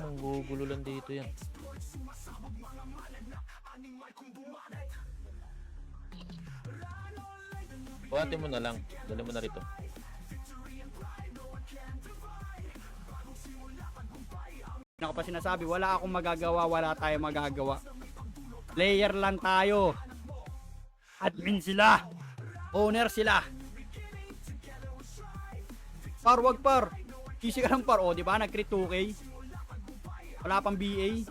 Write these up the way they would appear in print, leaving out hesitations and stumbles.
manggugulo lang dito yan. Buhatin mo na lang. Dali mo na rito. Ako pa sinasabi, wala akong magagawa, wala tayong magagawa. Player lang tayo. Admin sila. Owner sila. Par, wag par. Easy ka lang par. O, di ba? Nag-crit 2K. Wala pang BA.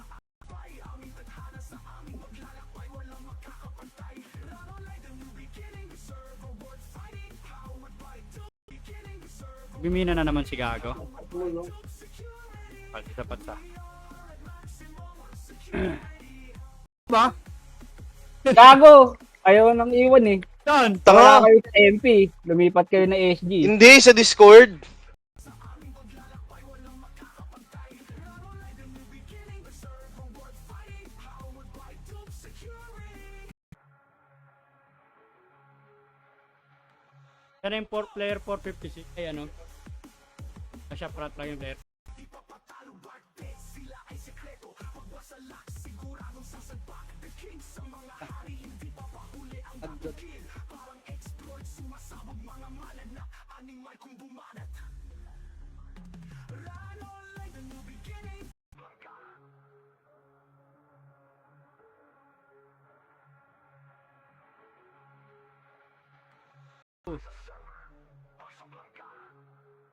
Bimina na naman si Gago. Pagsapat-sa. Ba? Gago! Ayaw nang iwan eh. Saan? Wala Tanga! kayo sa MP. Lumipat kayo na SG. Hindi, sa Discord. Yan yung player 456. Ay ano? Nasa prat lang yung player.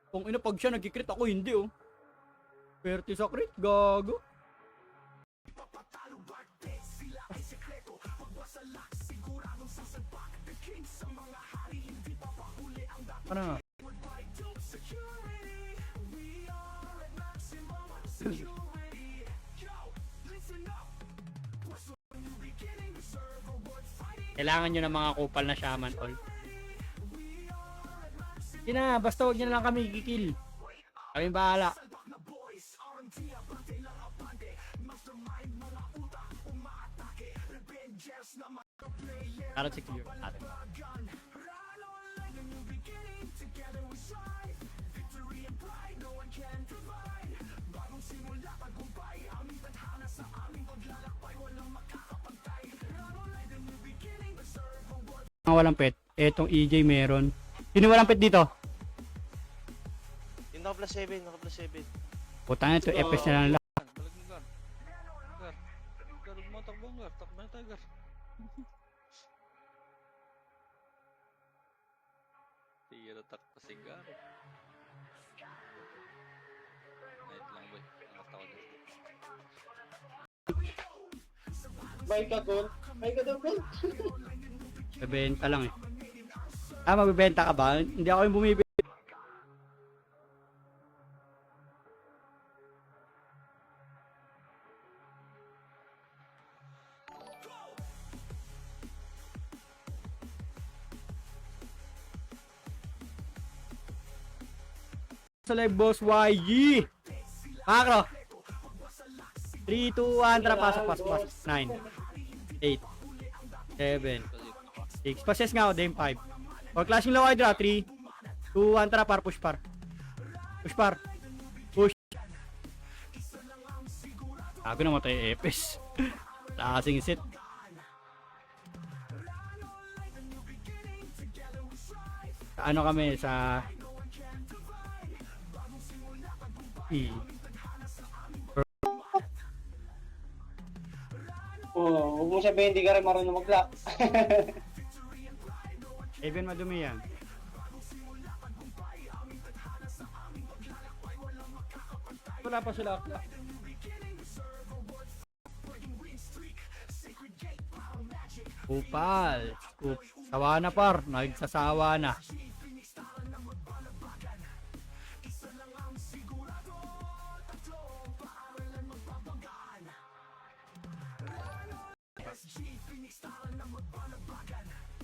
Kung ina pag siya nag-crit ako hindi oh. Perte sa crit, gago. Ano nga? Kailangan nyo ng mga kupal na shaman all. Hindi na, basta huwag nyo na lang kami kikill. Kami bahala. Karot secure natin. Ang walang pet, etong EJ meron. Sino walang pet dito? Yung naka plus 7, naka plus 7. Putang ito, FS na lang lang. Gar mo takbo, gar. Takbo na tayo, gar. Tira takbo si gar. Night lang, boy. Nakatawa na. May ka doon. May ka doon. Bebenta lang eh. Ah, magbebenta ka ba? Hindi ako yung bumibili. Sa live boss YG. Makro. 3, 2, 1, tara pasok, pasok. 9, 8, 7, 6. Passes nga ako, Dame 5. Or clashing low hydra, 3, 2, 1, tara par, push par. Push par. Push. Sabi na matay Epes. Lasing set. Ano kami sa Oo, huwag mo sabihin hindi ka rin marunong mag-lock. Even madumi yan. Wala pa sila. Kupal. Sawa na par. Nagsasawa na.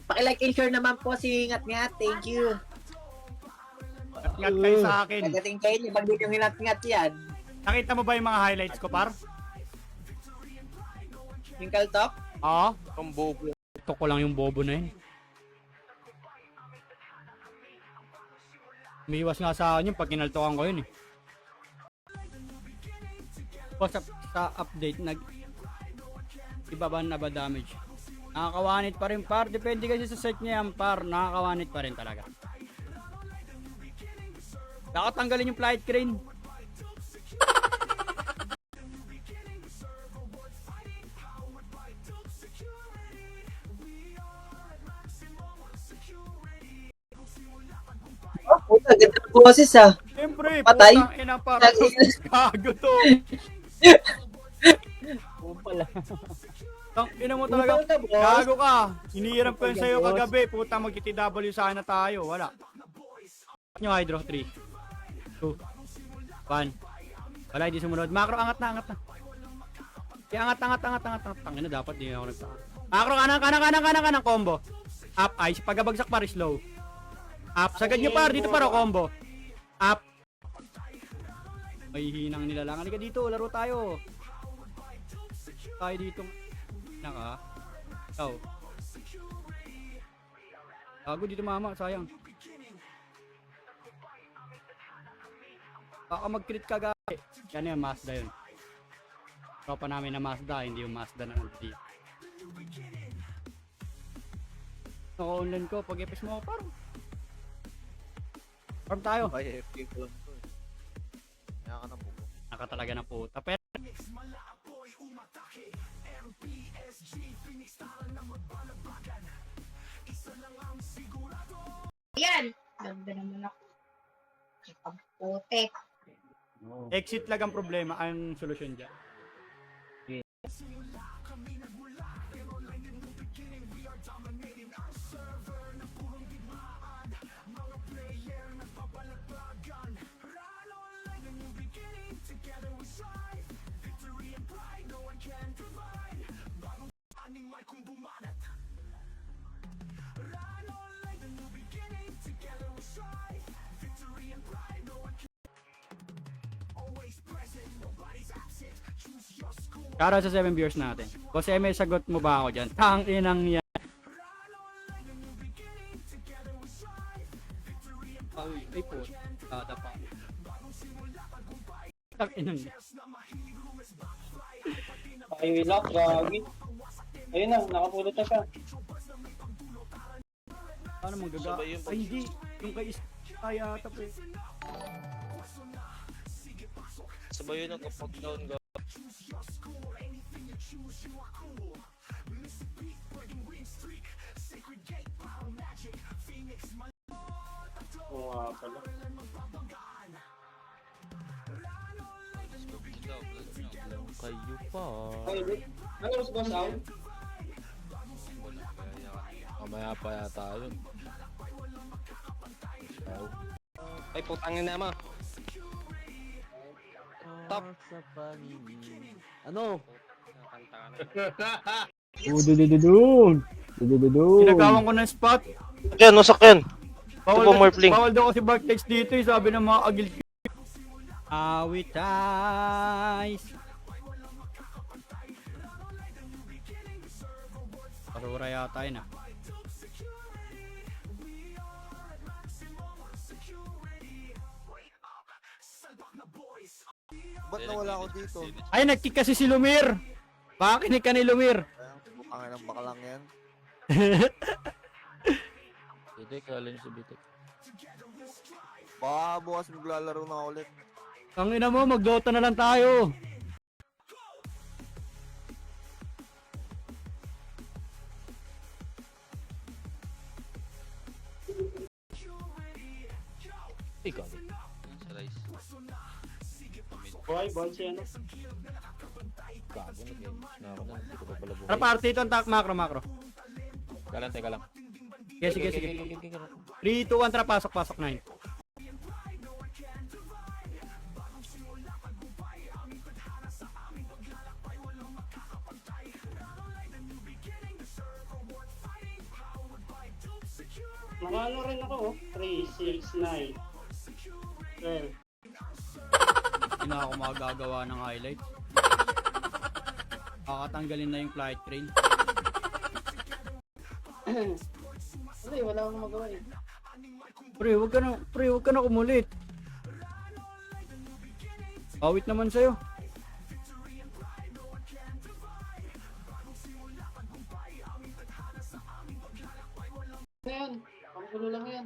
Paki-like and share naman po si Ngat-Ngat. Thank you. Ngat kayo sa akin. Nagating kayo niyo. Pag di yung Ngat-Ngat yan. Nakita mo ba yung mga highlights ko par? Yung Kaltok. Oo. Ang bobo. Ito ko lang yung bobo na yun. Umiiwas nga sa akin yun pag kinaltokan ko yun eh. O sa update, ibaba na ba damage? Nakakawanit pa rin par. Depende kasi sa set niya yan par. Nakakawanit pa rin talaga. Dapat tanggalin yung flight crane. Puta, ganda ng boses ah. Siyempre, Patay. putang ina par. Gago to. Oo pala. Tang ina mo talaga. Puta, boss. Gago ka. Hinihiram ko yun sa'yo kagabi. Puta, mag-TW sana tayo. Wala. Yung hydro. 3, 2, 1. Wala, hindi sumunod. Macro, angat na. Kaya angat. Tangina, dapat di ako nagtaka. Macro, kanan, combo. Up, ice. Pagabagsak par, slow. Up, sagad nyo par. Dito par, combo. Up. May hinang nilalang. Halika dito, laro tayo. Tayo dito. Naka. Ikaw. Gago dito mama, sayang. Baka mag-crit ka gaya. Yan yung Mazda yun. Tropa namin na Mazda, hindi yung Mazda na nandito. Naka-online ko, pag epis mo ako parang. Farm tayo. Ay, FK ko lang to. Kaya ka na po. Naka talaga na puta. Pero Yan. Ganda naman ako. Ang puti. exit lang ang problema, ang solusyon dyan. Kara sa 7 viewers natin. Boss may sagot mo ba ako dyan? Tang inang yan. Ay po. Dapa. Tang inang yan. Ay, lock, gagi. Ayun na, nakapulot na siya. Paano magaga? Sabay yung Ay hindi. Yung kay ay ata po. Sabay yun ang kapag down ga. Oo nga pala. Kayo pa. Ay, ano mas ba sound? Mamaya pa yata yun. Ay, putangin na ma. Top. Ano? Sinagawan ko ng spot. Yan, nasakyan. Ito po, Morphling. Bawal daw kasi backtext dito eh, sabi ng mga agil. Awit eyes. Parura yata yun ah. Ba't nawala ako dito? Ay, nag-kick kasi si Lumir. Baka kinig ka ni Lumir. Bukangin ng bakalang yan. Bitek, kala niyo si Bitek. Baka bukas maglalaro na ulit. Ang ina mo, mag-Dota na lang tayo. Ikaw. Sa rice. Boy, bon siya na. Gago, nag-edge na ako na. Hindi ko pa pala buhay. Para party ito, attack macro. Teka lang. Sige. 3, 2, 1, tara, pasok, 9. Nakano rin ako, oh. 3, 6, 9. 12. Hindi na ako magagawa ng highlight. Kakatanggalin na yung flight train. Hindi, wala akong magawa eh. Pre, wag ka na kumulit. Awit naman sa'yo. Tulo lang yan.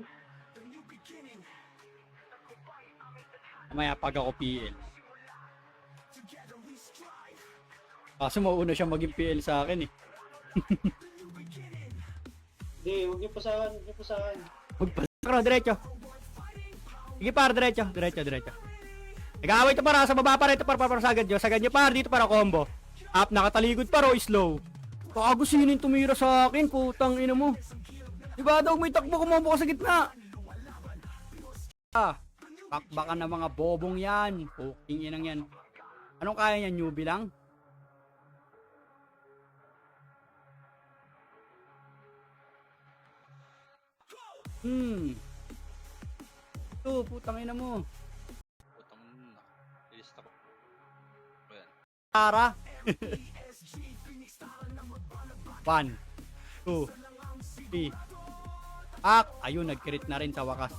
Mamaya pag ako PL. Kaso mauuna siya maging PL sa akin eh. Hindi, huwag niyo pasahan, huwag niyo pasahan. Magpasakro, diretso. Sige par, diretso, diretso, diretso. Nag-aaway ito para sa baba pa rin ito para sagad nyo. Sagad nyo par, dito para combo. Up, nakataligod pa ro, slow. Kago sino yung tumira sa akin, putang ina mo. Diba daw may takbo kumambo ka sa gitna. Bakbakan na mga bobong yan. Puking inang yan. Anong kaya niyan, newbie lang? Ito, putang ina mo. Putang na. Lista ko. Ayan. Tara. 1, 2, 3. Ayun, nag-crit na rin sa wakas.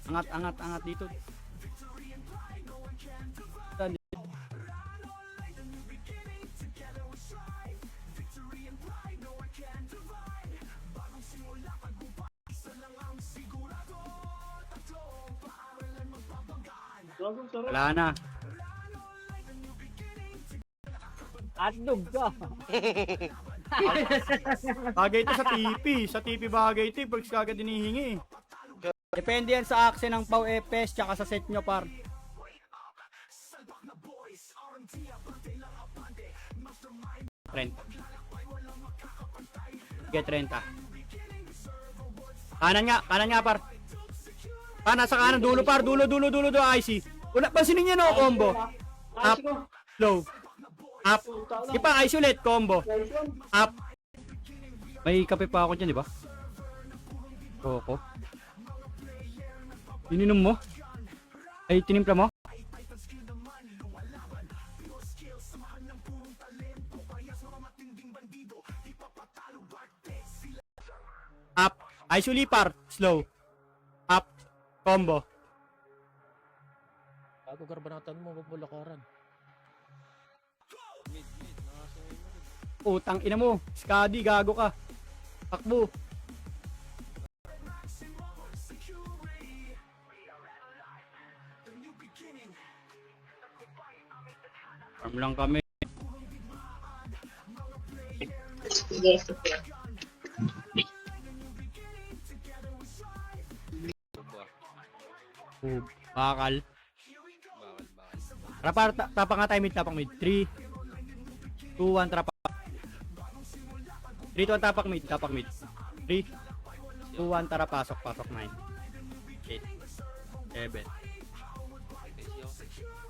Angat, angat, angat dito. Gago, sarap. Wala na. Atdog ka. Bagay ito sa TP. Sa TP bagay ito. Perks kagad dinihingi. Depende yan sa action ng Pau EPS tsaka sa set nyo par. Trent. Get 30. Kanan nga par. Nasa kanan, dulo par, dulo, IC. Wala, pansinin niya no, combo. Up, low. Up. Ipa, IC ulit, combo. Up. May kape pa ako dyan, di ba? Roko. Ininom mo? Ay, tinimpla mo? Up. IC ulipar, slow. Up. Combo. Bago karbanatan mo, wag mo lakaran. Mid, nakasaway mo rin. Utang ina mo. Skadi, gago ka. Takbo. Farm lang kami. Sige, sige. Bakal. Bakal. Tapang nga tayo mid, tapang mid. 3, 2, 1, tapak. 3, 2, 1, tapak mid, tapak mid. 3, 2, 1, tara, pasok, 9. 8, 7.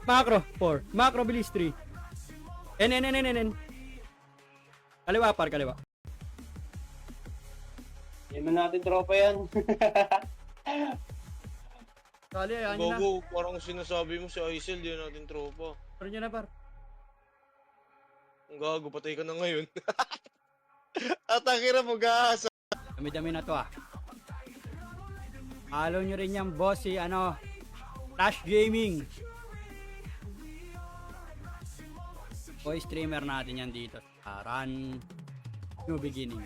Macro, 4. Macro, bilis, 3. N. Kaliwa par, kaliwa. Hindi man natin tropa yan. Kali, ayan nyo na. Gogo, parang sinasabi mo si Aisel, di natin tropa. Pero nyo na par. Ang gago, patay ka na ngayon. At ang hirap mag-aasa. Dami-dami na to ah. Follow nyo rin yung boss si Flash Gaming. Boy streamer natin yan dito. Run New Beginning.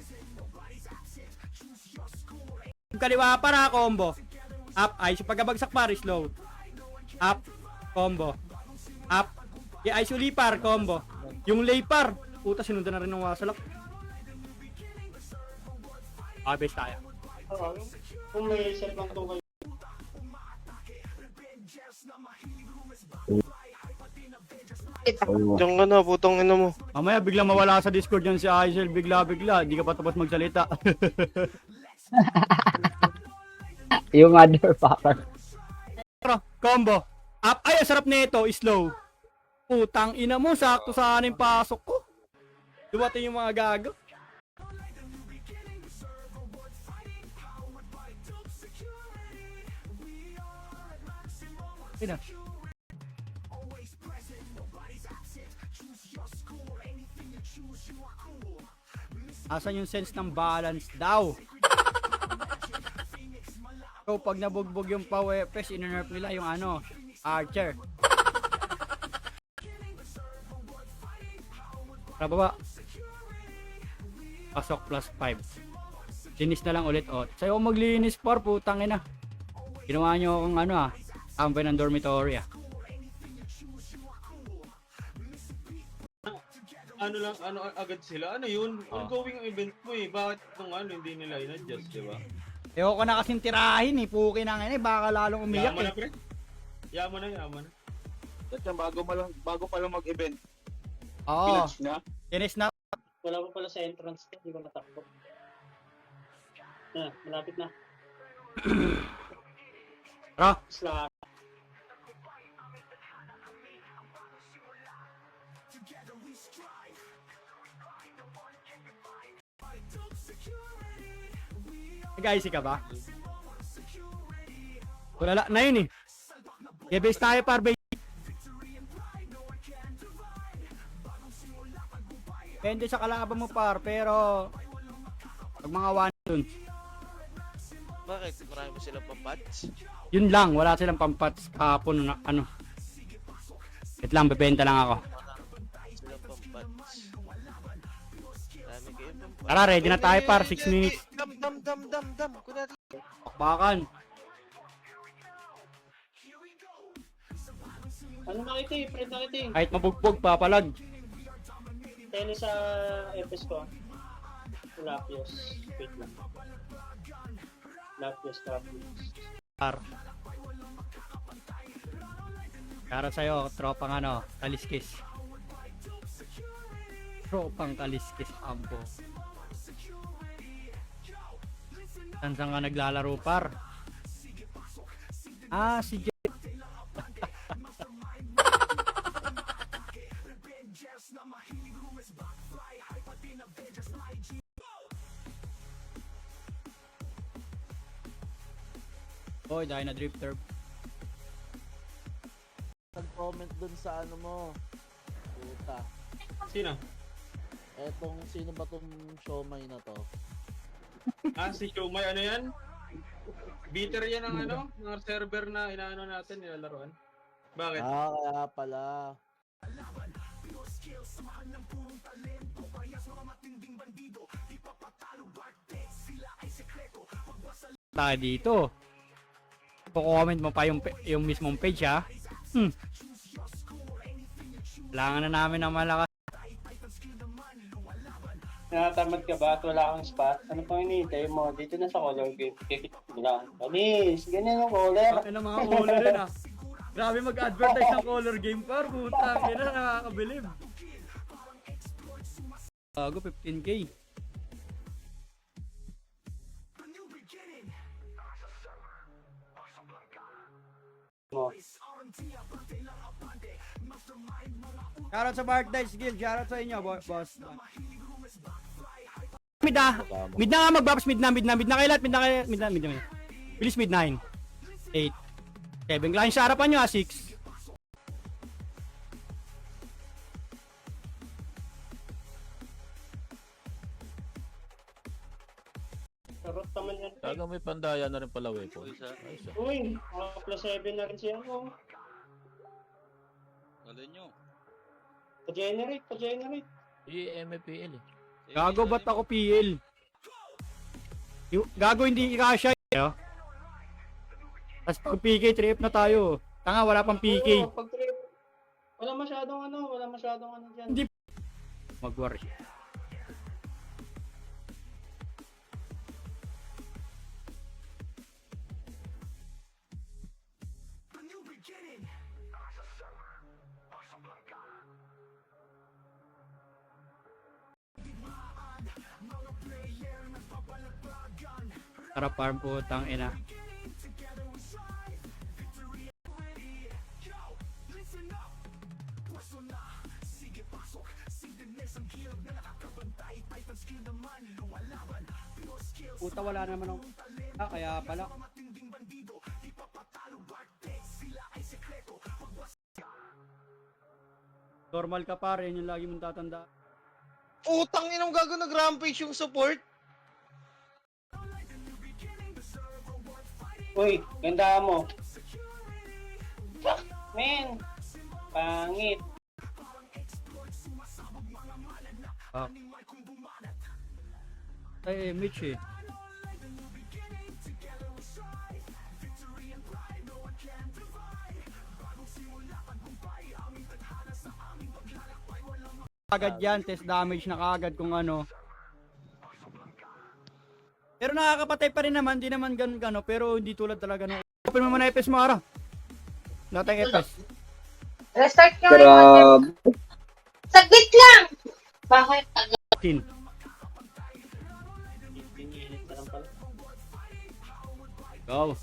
Kaliwa para combo. Up, ay pagkabagsak par, slow. Up, combo. Up. Ay sulipar, combo. Yung lay par, puta sinundan na rin ng wasalak. Base tayo. Kung may set lang itong kayo. Diyan ka na, putang ina mo. Mamaya biglang mawala sa Discord yan si Aisel, bigla, di ka pa tapos magsalita. Yung motherfucker. Combo. Up, ay sarap nito, slow. Putang ina mo, sakto sa aning pasok ko. Dumating yung mga gago. Ina. Asan yung sense ng balance daw? So pag nabugbog yung Pau-EPS, in-nerf nila yung Archer. Tara baba. Pasok plus 5. Linis na lang ulit. O, sa'yo ako maglinis par, putang ina. Ginawa nyo akong ano tambay ng dormitory Ano lang, ano agad sila? Ano yun? Ongoing event mo eh. Bakit itong hindi nila in-adjust, di ba? Ayoko na kasing tirahin puki na ngayon baka lalong umiyak Yaman na, pre. Yaman na. At yan, bago pa lang mag-event. Oo, Pinatch na. linis na. Wala ko pala sa entrance, hindi ko natakbo. Malapit na. Tara. Slack. Nag-IC ka ba? Wala na yun eh. I-base tayo par, baby. Depende sa kalaban mo par, pero pag mga one dun, Bakit? Marami mo silang pampads? yun lang, wala silang pampats kahapon na ano. Wait lang, bebenta lang ako. Silang pampads. Marami kayo pampads. Tara, ready na tayo par, 6 minutes. Dam. Kunwari. Bakbakan. Ano nakita eh? Friend nakita eh. Kahit mabugbog, papalag. Tennis sa FS ko. Lapios. Wait lang. Lapios. Par. Para sa'yo, tropang kaliskis. Tropang kaliskis, ampo. Saan ka naglalaro, par? Si J. Boy, dahil na drifter. Nag-comment dun sa ano mo. Puta. Sino? Sino ba tong siomay na to? Si Shomay, ano yan? Bitter yan ang mga server na inaano natin, nilalaroan. Bakit? Kaya pala. Tayo dito. Comment mo pa yung mismong page Kailangan na namin ng malakas. Natatamad ka ba at wala kang spot? Ano pang hinihintay mo? Dito na sa color game. Kikit mo lang. Anis! Ganyan yung color. Ano mga color rin Grabe mag-advertise ng color game par. Puta, kaya na nakakabilib. Bago 15k. Shoutout sa Bark Dice Guild. Shoutout sa inyo, boss. Mid na nga magbapas. Mid na kailat. Mid na. Bilis mid 9. 8. 7. Client sa harapan nyo 6. Sarot naman yan. Taga may pandaya na rin pala, weapon. Uy, plus 7 na rin siya. Alin nyo? Pa-generate. MPL eh. Gago ba't ako PL? Gago hindi ikasya Tapos pag PK trip na tayo. Tanga wala pang PK. Oo, pag trip. Wala masyadong dyan. Hindi mag-worry. Tara farm putang ina. Puta wala naman ako. Kaya pala. Normal ka pare, yun yung lagi mong tatanda. Putang inang gago nag-rampage yung support. Uy, ganda mo. Men, pangit. Ay, Mitch eh. Agad yan, test damage na kagad kung ano. Pero nakakapatay pa rin naman, di naman ganun gano, pero hindi tulad talaga nung... Open mo muna FS mo, Ara. Wala tayong FS. Restart nyo yung saglit lang! Bakit? 15. Pinilit ka lang pala. Go.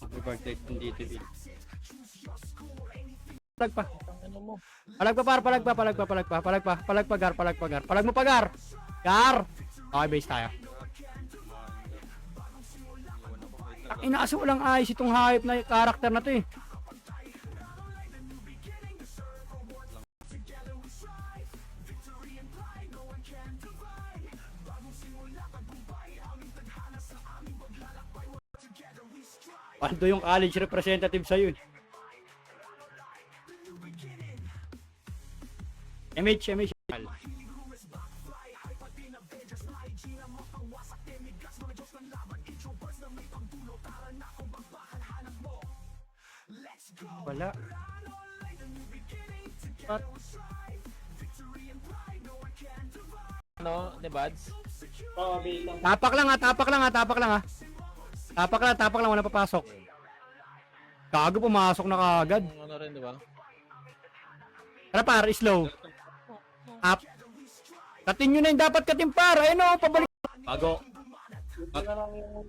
Mag-birthday dito din. Palag pa. Palag pa, gar. Palag mo pa, gar. Gar! Okay, base tayo. Inaasa walang ayos itong hype na karakter na to eh. Pando yung college representative sa'yo eh. MH. Wala. What? Ano, ni Bads? Oo, bilang. Tapak lang ha. Tapak lang, wala papasok. Gago, pumasok na kagad. Ano rin, di ba? Tara par, slow. Up. Katin nyo na yung dapat katin par. Ayun o, pabalik. Bago. Ito na lang yung...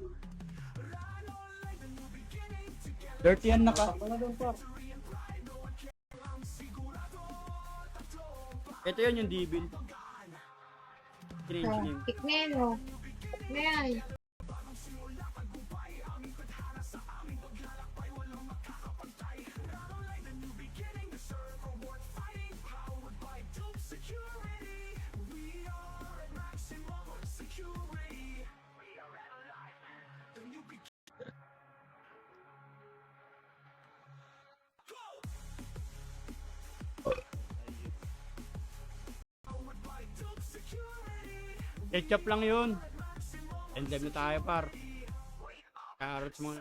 Dirty yan na ka. Ako na doon pa. Ito yun yung devil. Change name. Pick na yan, oh. Pick na yan. Ketchup lang yun. End live na tayo par. Carrots mo.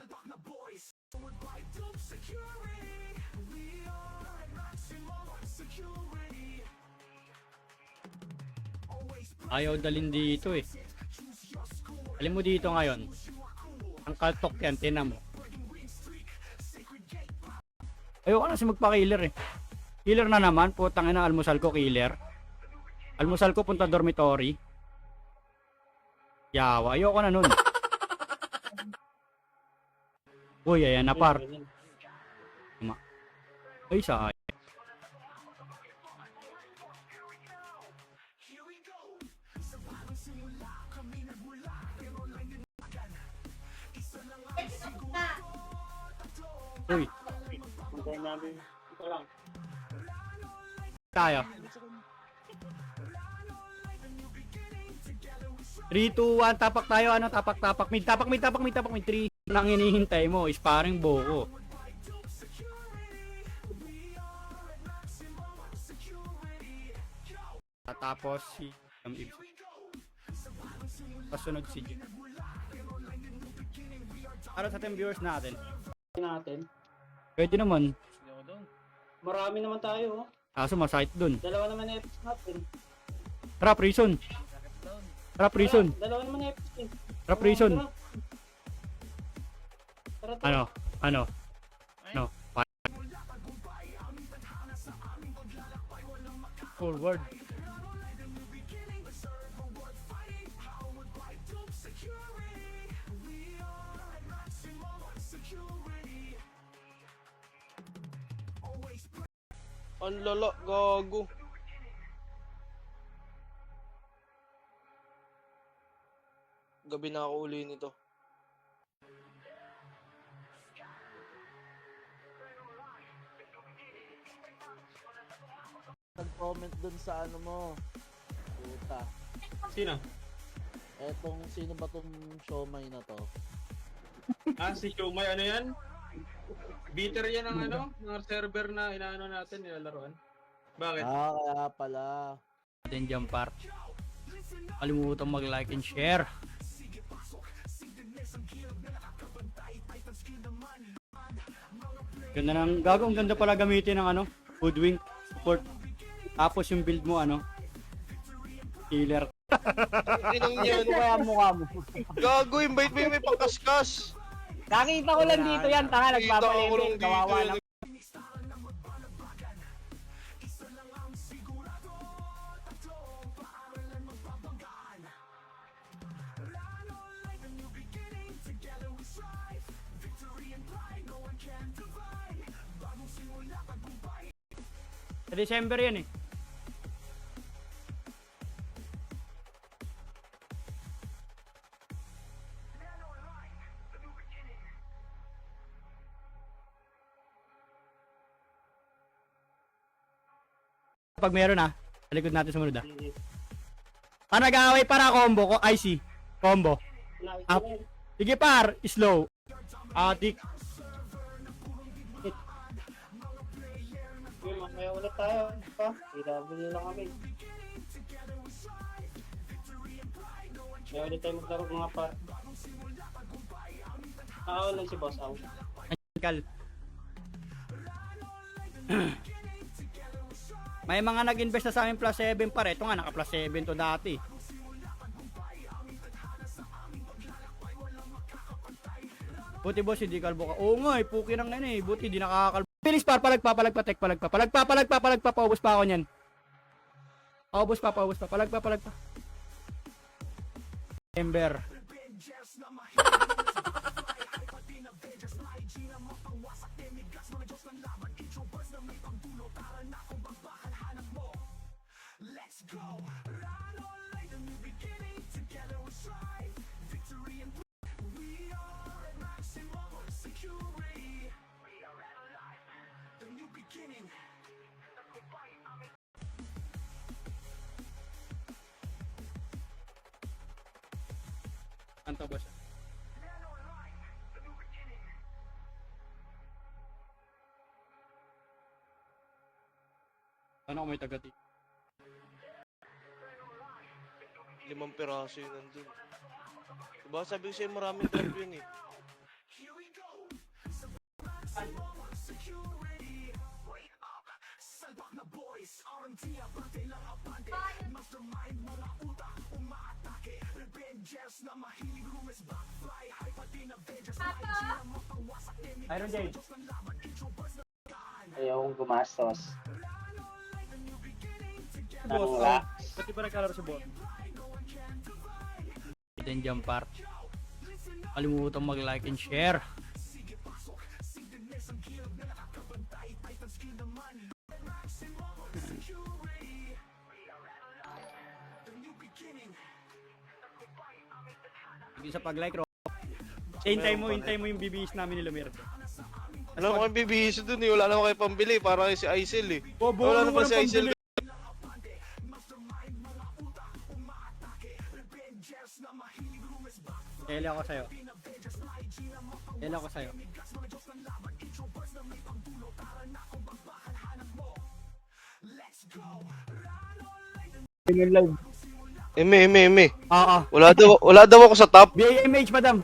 Ayaw dalhin dito eh. Alam mo dito ngayon. Ang kaltok yan, tinan mo. Ayoko na si magpa-killer eh. Killer na naman, putang ina, almusal ko killer. Almusal ko punta dormitory. Yawa, ayoko na nun. Uy, ayan na par. Ay, sayang. Uy, Hintayin namin. Ito lang. tayo. 3, 2, 1, tapak tayo, ano, tapak, mid, 3. Nang hinihintay mo, is parang boko. Tapos si pasunod si Jim. Para sa ating viewers natin. Natin. Pwede naman. Marami naman tayo, oh. Kaso masakit dun. Dalawa naman na epics natin. Trap reason. Dalawa naman na epics eh. Trap reason. Tara, tara. Ano? Forward. Ang lala, gago. Gabi na ako uli nito. Nag-comment dun sa ano mo. Puta. Sino? Etong, sino ba tong siomay na to? Ah, si Shumay, ano yan? Bitter yan ang ano, mga server na inaano natin, nilalaroan. Bakit? Kaya pala. Natin dyan par. Kalimutan mag-like and share. Ganda ng gago, ang ganda pala gamitin ng ano, Hoodwink support. Tapos yung build mo ano, healer. Inong yun. Ano kaya ang mukha mo? Gago, invite mo yung may pangkaskas. Nakita ko lang dito yan, tanga, Nakita ko lang nagpapalibig, dito kawawa yan. lang. Sa December yan eh. Pag meron na, sa likod natin sumunod ah. Nag-aaway para combo ko, IC. Combo. Up. Sige par, slow. Adik. Yun, mamaya ulit tayo. PW lang kami. May ulit tayo maglaro mga par. Lang si Boss Ang. Kal. May mga nag-invest na sa amin plus 7 pa rin. Ito nga, naka plus 7 to dati. Buti boss, hindi kalbo ka. Oo nga, puki ng nene. Buti, di nakakalbo. Bilis par, palagpa, paubos pa ako niyan. Paubos pa. Palagpa. Ember. Anto boss. Ano kung may tagati? 5 piraso yun nandun. Diba sabi ko sa'yo maraming drop yun eh. Iron Jade. Ayaw kong gumastos. Boss, Wala. pati pa nagkalaro sa bot. Then jump part. Kalimutan mag-like and share. Sige sa pag-like, Ro. Hintay mo yung bibihis namin ni Lumir. Alam mo kayong bibihiso dun eh. Wala naman kayo pambili. Parang si Aisel eh. Bobo, Wala ano naman walang si Aisel. pambili? Kailan ako sa'yo. Eme. Oo. Wala daw ako sa top. BAMH, madam.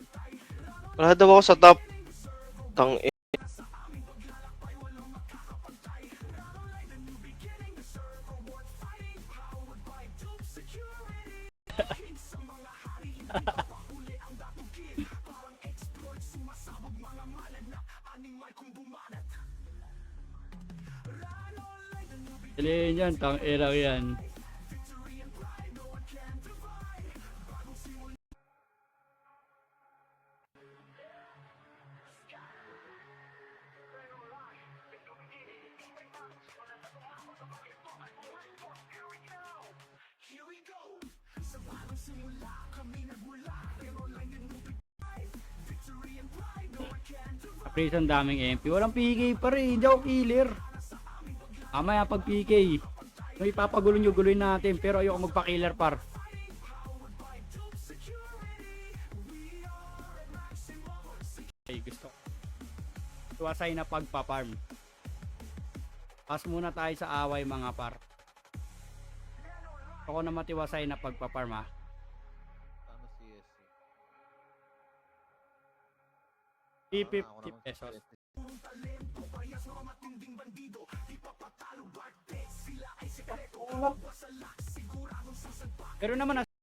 Wala daw ako sa top. Tang Dali yan, tang era yan. Praise, ang daming MP. Walang PK pa rin. Hindi ako killer. Mamaya pag PK. Kung ipapagulo nyo, guloy natin. Pero ayoko magpa-killer par. Okay, gusto ko. Tiwasay na pagpa-farm. Pas muna tayo sa away mga par. Ako na matiwasay na pagpa-farm ha. Ano CSC? 350 pesos. Pero naman